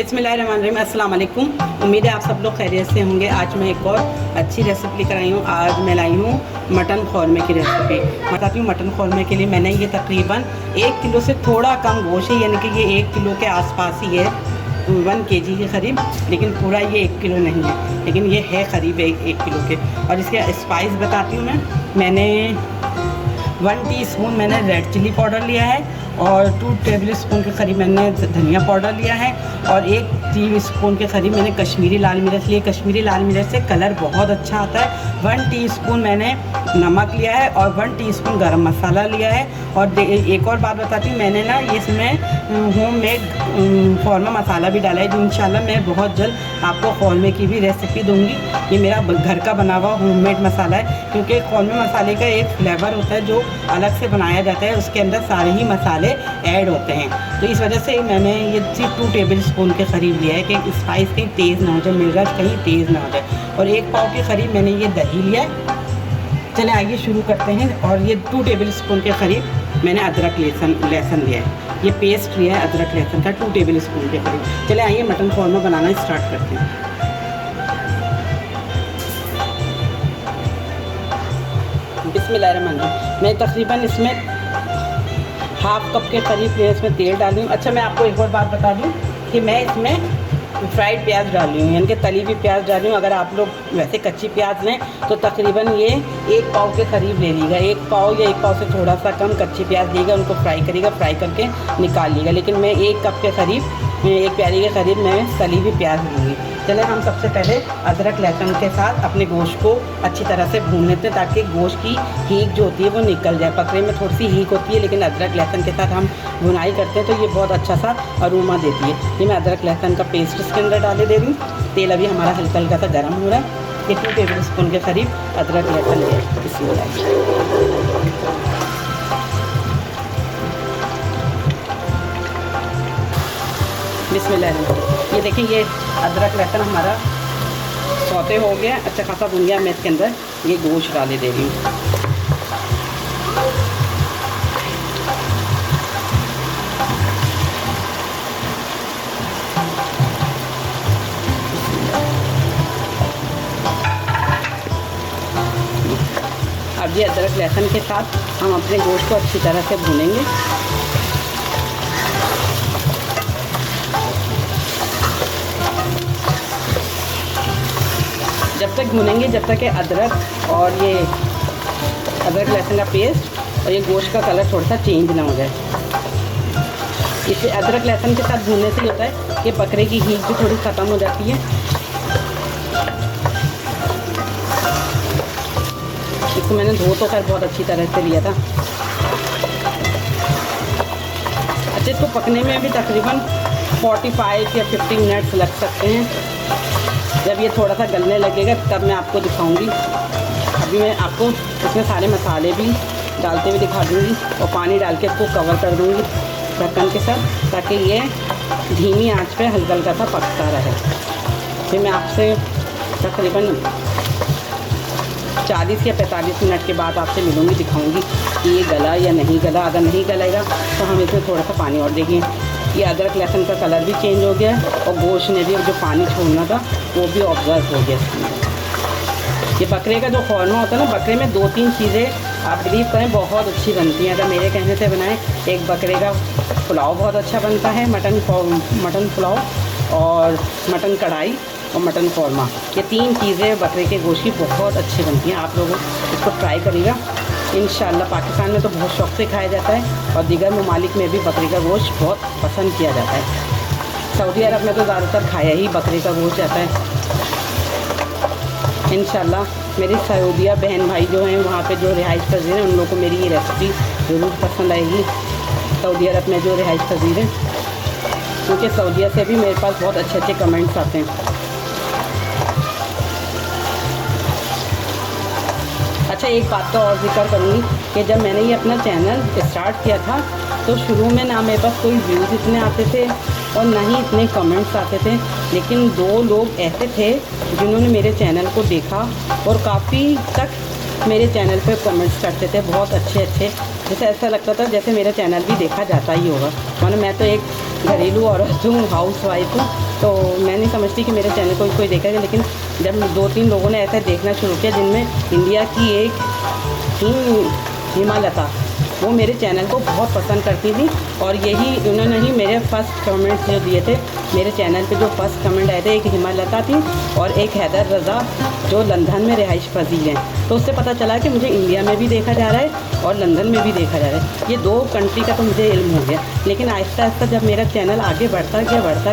बिस्मिल्लाहिर्रहमानिर्रहीम, अस्सलाम वालेकुम। उम्मीद है आप सब लोग खैरियत से होंगे। आज मैं एक और अच्छी रेसिपी लेकर आई हूँ। आज मैं लाई हूँ मटन ख़ौरमे की रेसिपी। बताती हूँ मटन ख़ौरमे के लिए मैंने ये तकरीबन 1 किलो से थोड़ा कम गोश्त है, यानी कि ये 1 किलो के आसपास ही है, 1 kg के करीब, लेकिन पूरा ये 1 किलो नहीं है, लेकिन ये है करीब 1 किलो के। और इसके स्पाइस बताती हूँ मैंने 1 टीस्पून मैंने रेड चिली पाउडर लिया है और 2 टेबल स्पून के करीब मैंने धनिया पाउडर लिया है और 1 टीस्पून के करीब मैंने कश्मीरी लाल मिर्च लिया। कश्मीरी लाल मिर्च से कलर बहुत अच्छा आता है। 1 टीस्पून मैंने नमक लिया है और 1 टीस्पून गरम मसाला लिया है। और एक और बात बताती हूँ, मैंने ना इसमें होममेड ख़ौरमा मसाला भी डाला है, जो इंशाल्लाह मैं बहुत जल्द आपको ख़ौरमे की भी रेसिपी दूँगी। ये मेरा घर का बना हुआ होममेड मसाला है, क्योंकि ख़ौरमे मसाले का एक फ्लेवर होता है जो अलग से बनाया जाता है, उसके अंदर सारे ही मसाले ऐड होते हैं। तो इस वजह से मैंने ये सिर्फ 2 टेबल स्पून के करीब लिया है कि स्पाइस कहीं तेज़ ना हो जाए, मिर्च कहीं तेज़ ना हो जाए। और 1 पाव के करीब मैंने ये दही लिया है। चलें आइए शुरू करते हैं। और ये 2 टेबल स्पून के करीब मैंने अदरक लहसुन लिया है, ये पेस्ट लिया है अदरक लहसुन का 2 टेबल स्पून के करीब। चलें आइए मटन ख़ौरमा बनाना स्टार्ट करते हैं। बिस्मिल्लाहिर्रहमानिर्रहीम, मैं तकरीबन इसमें हाफ़ कप के करीब इसमें तेल डाली हूँ। अच्छा, मैं आपको एक और बात बता दूँ कि मैं इसमें फ्राइड प्याज डाली हूँ, यानी कि तली हुई प्याज डाली हूँ। अगर आप लोग वैसे कच्ची प्याज लें तो तकरीबन ये 1 पाव के करीब ले लीजिएगा। 1 पाव या 1 पाव से थोड़ा सा कम कच्ची प्याज लीजिएगा, उनको फ्राई करिएगा, फ्राई करके निकाल लीजिएगा। लेकिन मैं 1 कप के करीब, 1 प्याली के करीब मैं तली हुई प्याज लूँगी। चलें हम सबसे पहले अदरक लहसुन के साथ अपने गोश्त को अच्छी तरह से भून लेते हैं, ताकि गोश्त की हीक जो होती है वो निकल जाए। बकरे में थोड़ी सी हीक होती है, लेकिन अदरक लहसुन के साथ हम भुनाई करते हैं तो ये बहुत अच्छा सा अरोमा देती है। ये मैं अदरक लहसुन का पेस्ट इसके अंदर डाले दे रही हूँ। तेल अभी हमारा हल्का हल्का सा गर्म हो रहा है। ये 2 टेबल स्पून के करीब अदरक लहसुन है, इसमें डालिए। बिस्मिल्लाह, ये देखिए ये अदरक लहसुन हमारा सौते हो गया, अच्छा खासा भुन गया। मैं इसके अंदर ये गोश्त डाले दे रही हूँ। अब ये अदरक लहसुन के साथ हम अपने गोश्त को अच्छी तरह से भूनेंगे। जब तक भुनेंगे जब तक अदरक और ये अदरक लहसुन का पेस्ट और ये गोश्त का कलर थोड़ा सा चेंज ना हो जाए। इसे अदरक लहसुन के साथ भूनने से होता है कि बकरे की हीक भी थोड़ी ख़त्म हो जाती है। इसको मैंने धो तो खैर बहुत अच्छी तरह से लिया था। अच्छा, इसको पकने में भी तकरीबन 45 या 50 मिनट्स लग सकते हैं। जब ये थोड़ा सा गलने लगेगा तब मैं आपको दिखाऊंगी। अभी मैं आपको इसमें सारे मसाले भी डालते हुए दिखा दूंगी और पानी डाल के इसको कवर कर दूंगी ढक्कन के साथ, ताकि ये धीमी आंच पे हल्का हल्का सा पकता रहे। फिर मैं आपसे तकरीबन 40 या 45 मिनट के बाद आपसे मिलूँगी, दिखाऊँगी कि ये गला या नहीं गला। अगर नहीं गलेगा तो हम इसमें थोड़ा सा पानी और देंगे। ये अदरक लहसुन का कलर भी चेंज हो गया है और गोश्त ने भी जो पानी छोड़ना था वो भी ऑब्जर्व हो गया इसमें। ये बकरे का जो ख़ौरमा होता है ना, बकरे में 2-3 चीज़ें आप बिलीव करें बहुत अच्छी बनती हैं। अगर मेरे कहने से बनाएं, एक बकरे का पुलाव बहुत अच्छा बनता है, मटन पुलाव और मटन कढ़ाई और मटन ख़ौरमा। ये 3 चीज़ें बकरे के गोश्त की बहुत अच्छी बनती हैं। आप लोग इसको ट्राई करिएगा इंशाल्लाह। पाकिस्तान में तो बहुत शौक़ से खाया जाता है और दीगर ममालिक में भी बकरी का गोश्त बहुत पसंद किया जाता है। सऊदी अरब में तो ज़्यादातर खाया ही बकरी का गोश्त जाता है। इंशाल्लाह मेरी सऊदिया बहन भाई जो हैं वहाँ पे जो रिहाइश पज़ीर हैं, उन लोगों को मेरी ये रेसिपी ज़रूर पसंद आएगी। सऊदी अरब में जो रिहाइश पज़ीर हैं, क्योंकि सऊदिया से भी मेरे पास बहुत अच्छे अच्छे कमेंट्स आते हैं। अच्छा, एक बात का और जिक्र करूँगी कि जब मैंने ये अपना चैनल स्टार्ट किया था तो शुरू में ना मेरे पास कोई व्यूज़ इतने आते थे और ना ही इतने कमेंट्स आते थे, लेकिन 2 लोग ऐसे थे जिन्होंने मेरे चैनल को देखा और काफ़ी तक मेरे चैनल पे कमेंट्स करते थे, बहुत अच्छे अच्छे। जैसे ऐसा लगता था जैसे मेरा चैनल भी देखा जाता ही होगा। वरना मैं तो एक घरेलू औरत हूँ, हाउस वाइफ हूँ, तो मैं नहीं समझती कि मेरे चैनल को कोई देखेगा। लेकिन जब 2-3 लोगों ने ऐसा देखना शुरू किया, जिनमें इंडिया की एक हिमालता, वो मेरे चैनल को बहुत पसंद करती थी, और यही उन्होंने ही मेरे फर्स्ट कमेंट्स जो दिए थे मेरे चैनल पे, जो फर्स्ट कमेंट आए थे, एक हिमालता थी और एक हैदर रज़ा जो लंदन में रिहाइश पजीर हैं। तो उससे पता चला कि मुझे इंडिया में भी देखा जा रहा है और लंदन में भी देखा जा रहा है। ये 2 कंट्री का तो मुझे इल्म हो गया, लेकिन आहिस्ता आहिस्ता जब मेरा चैनल आगे बढ़ता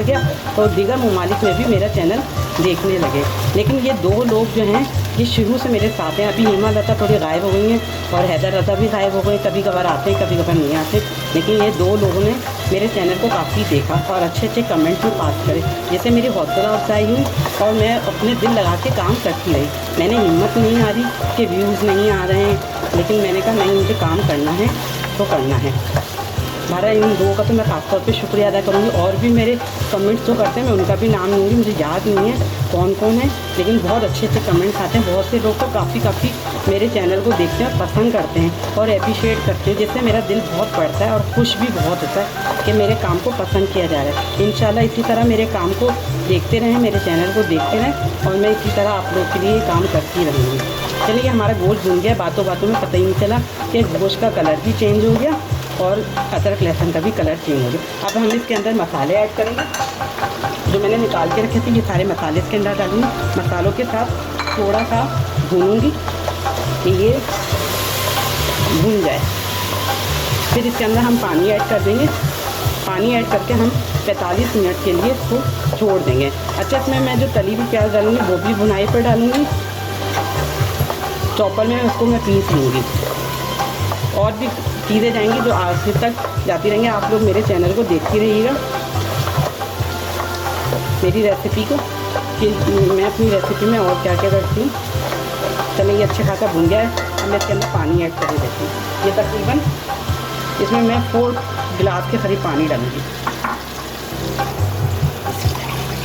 गया तो दीगर ममालिक में भी मेरा चैनल देखने लगे। लेकिन ये 2 लोग जो हैं ये शुरू से मेरे साथ हैं। अभी हिमालता थोड़ी गायब हो गई हैं और हैदर रज़ा भी गायब हो गए, कभी कभार आते हैं, कभी कभार नहीं आते। लेकिन ये 2 लोगों ने मेरे चैनल को काफ़ी देखा और अच्छे कमेंट्स भी पास करे, जिससे मेरी हौसला अफजाई हुई और मैं अपने दिल लगा के काम करती रही। मैंने हिम्मत नहीं आ रही कि व्यूज़ नहीं आ रहे हैं, लेकिन मैंने कहा नहीं, मुझे काम करना है तो करना है। हमारा इन 2 का तो मैं खासतौर पे शुक्रिया अदा करूँगी, और भी मेरे कमेंट्स जो करते हैं मैं उनका भी नाम लूँगी, मुझे याद नहीं है कौन कौन है, लेकिन बहुत अच्छे कमेंट्स आते हैं। बहुत से लोग तो काफ़ी मेरे चैनल को देखते हैं और पसंद करते हैं और अप्रिशिएट करते हैं, जिससे मेरा दिल बहुत बढ़ता है और खुश भी बहुत होता है कि मेरे काम को पसंद किया जा रहा है। इंशाल्लाह इसी तरह मेरे काम को देखते रहें, मेरे चैनल को देखते रहें, और मैं इसी तरह आप लोग के लिए काम करती रहूँगी। चलिए, हमारा गोश्त भून गया, बातों बातों में पता ही नहीं चला कि गोश्त का कलर भी चेंज हो गया और अदरक लहसुन का भी कलर चेंज हो गया। अब हम इसके अंदर मसाले ऐड करेंगे जो मैंने निकाल के रखे थे। ये सारे मसाले इसके अंदर डालूँगी, मसालों के साथ थोड़ा सा भूनूँगी कि ये भून जाए। फिर इसके अंदर हम पानी ऐड कर देंगे। पानी ऐड करके हम 45 मिनट के लिए इसको छोड़ देंगे। अच्छा, इसमें मैं जो तली हुई प्याज डालूँगी वो भी भुनाई पर डालूँगी, चॉपर में उसको मैं पीस लूँगी, और भी चीज़ें जाएंगी जो आखिर तक जाती रहेंगी। आप लोग मेरे चैनल को देखती रहिएगा, मेरी रेसिपी को, कि मैं अपनी रेसिपी में और क्या क्या करती हूँ। चलिए, ये अच्छा खासा भुन गया है। अब मैं इसके अंदर पानी ऐड कर देती हूँ। ये तकरीबन इसमें मैं 4 गिलास के करीब पानी डालूँगी।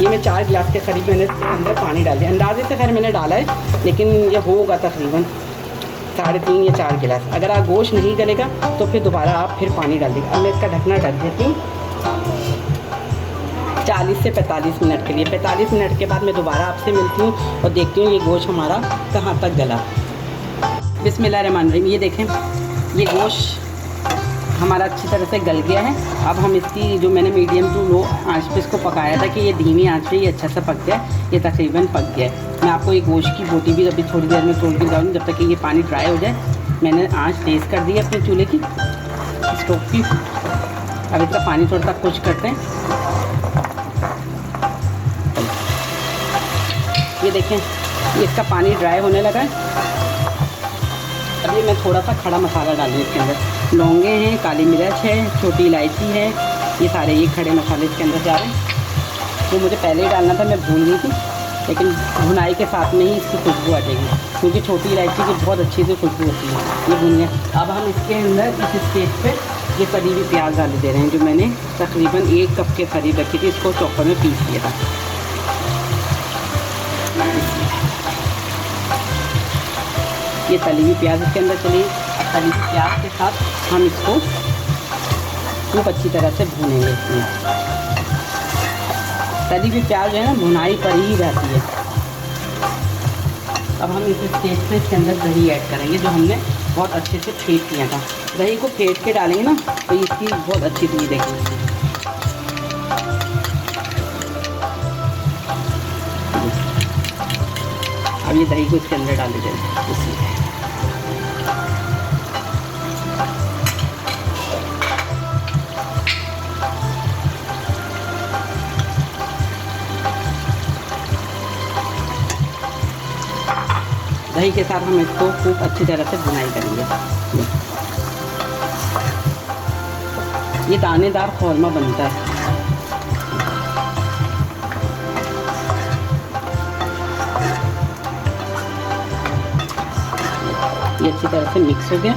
ये मैं 4 गिलास के करीब मैंने इसके अंदर पानी डाल दिया। अंदाजे से खैर मैंने डाला है, लेकिन ये होगा तकरीबन 3.5 या 4 गिलास। अगर आप गोश्त नहीं गलेगा तो फिर दोबारा आप फिर पानी डाल दीजिए। अब मैं इसका ढकना ढक देती हूँ 40 से 45 मिनट के लिए। 45 मिनट के बाद मैं दोबारा आपसे मिलती हूँ और देखती हूँ ये गोश्त हमारा कहाँ तक गला। बिस्मिल्लाहिर्रहमानिर्रहीम। ये देखें, ये गोश्त हमारा अच्छी तरह से गल गया है। अब हम इसकी जो मैंने मीडियम टू लो आंच पे इसको पकाया था कि ये धीमी आंच पे ये अच्छा सा पक जाए, ये तकरीबन पक गया है। मैं आपको ये गोश्त की बोटी भी अभी थोड़ी देर में तोड़ के डालूँगी, जब तक कि ये पानी ड्राई हो जाए। मैंने आंच तेज़ कर दी है अपने चूल्हे की, स्टोव की। अब इसका पानी थोड़ा सा खुश करते हैं। ये देखें, ये इसका पानी ड्राई होने लगा है। अभी मैं थोड़ा सा खड़ा मसाला डालूँ इसके अंदर। लौंगे हैं, काली मिर्च है, छोटी इलायची है, ये सारे ये खड़े मसाले इसके अंदर जा रहे हैं। तो मुझे पहले ही डालना था, मैं भूल गई थी, लेकिन भुनाई के साथ में ही इसकी खुशबू आ जाएगी, क्योंकि छोटी इलायची की बहुत अच्छी सी खुशबू होती है। ये भुन गया। अब हम इसके अंदर इस स्टेज पे ये तली हुई प्याज डाल दे रहे हैं, जो मैंने तकरीबन 1 कप के करीब रखी थी। इसको चॉपर में पीस लिया था। ये तली हुई प्याज इसके अंदर चली। तली हुई प्याज के साथ हम इसको खूब अच्छी तरह से भूनेंगे। इसमें तली हुई प्याज जो है ना भुनाई पर ही रहती है। अब हम इस स्टेज पे इसके अंदर दही ऐड करेंगे, जो हमने बहुत अच्छे से फेंट किया था। दही को फेंट के डालेंगे ना तो इसकी बहुत अच्छी चीज़ देखेंगे। अब ये दही को इसके अंदर डाल दीजिए। दही के साथ हम इसको खूब अच्छी तरह से भुनाई करेंगे। ये दानेदार खौरमा बनता है। ये अच्छी तरह से मिक्स हो गया।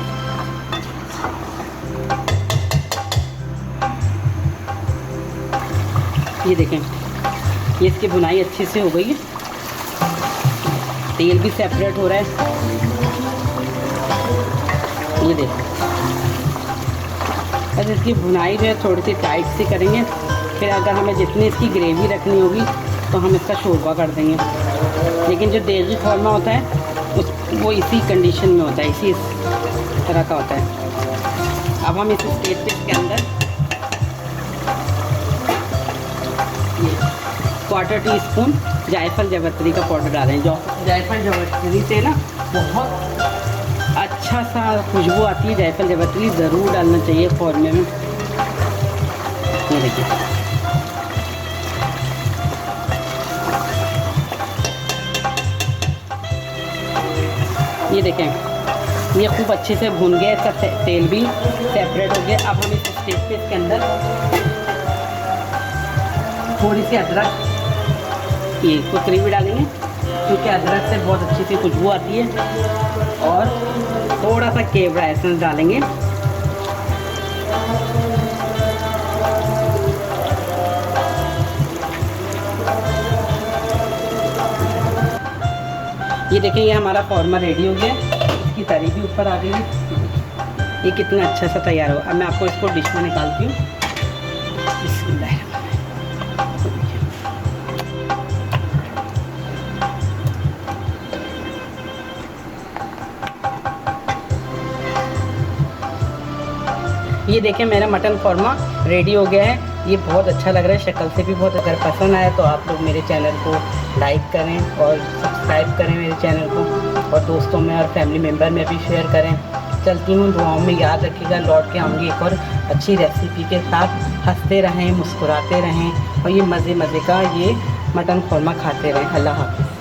ये देखें, ये इसकी भुनाई अच्छे से हो गई है। तेल भी सेपरेट हो रहा है। ये देखो, बस इसकी भुनाई जो है थोड़ी सी टाइट सी करेंगे फिर अगर हमें जितनी इसकी ग्रेवी रखनी होगी तो हम इसका शोरबा कर देंगे। लेकिन जो देगी खौरमा होता है वो इसी कंडीशन में होता है, इसी तरह का होता है। अब हम इस स्टेज पे इसके अंदर ये 1/4 टीस्पून जायफल जावित्री का पाउडर डालें। जो जायफल जावित्री से ना बहुत अच्छा सा खुशबू आती है। जायफल जावित्री ज़रूर डालना चाहिए खौरमे में। ये देखिए, ये देखें ये खूब अच्छे से भून गया, इसका तेल भी सेपरेट हो गया। अब हम इस स्टेज पे इसके अंदर थोड़ी सी अदरक ये कुतरी भी डालेंगे, क्योंकि अदरक से बहुत अच्छी सी खुशबू आती है। और थोड़ा सा केवड़ा एसेंस डालेंगे। ये देखें, ये हमारा खौरमा रेडी हो गया। इसकी तरी भी ऊपर आ गई है। ये कितना अच्छा सा तैयार हो। अब मैं आपको इसको डिश में निकालती हूँ। बिस्मिल्लाह। ये देखें, मेरा मटन खौरमा रेडी हो गया है। ये बहुत अच्छा लग रहा है, शक्ल से भी बहुत। अगर पसंद आए तो आप लोग मेरे चैनल को लाइक करें और सब्सक्राइब करें मेरे चैनल को, और दोस्तों में और फैमिली मेम्बर में भी शेयर करें। चलती हूँ, दुआओं में याद रखिएगा। लौट के आऊँगी एक और अच्छी रेसिपी के साथ। हंसते रहें, मुस्कुराते रहें और ये मज़े मज़े का ये मटन खौरमा खाते रहें। अल्लाह हाफ़िज़।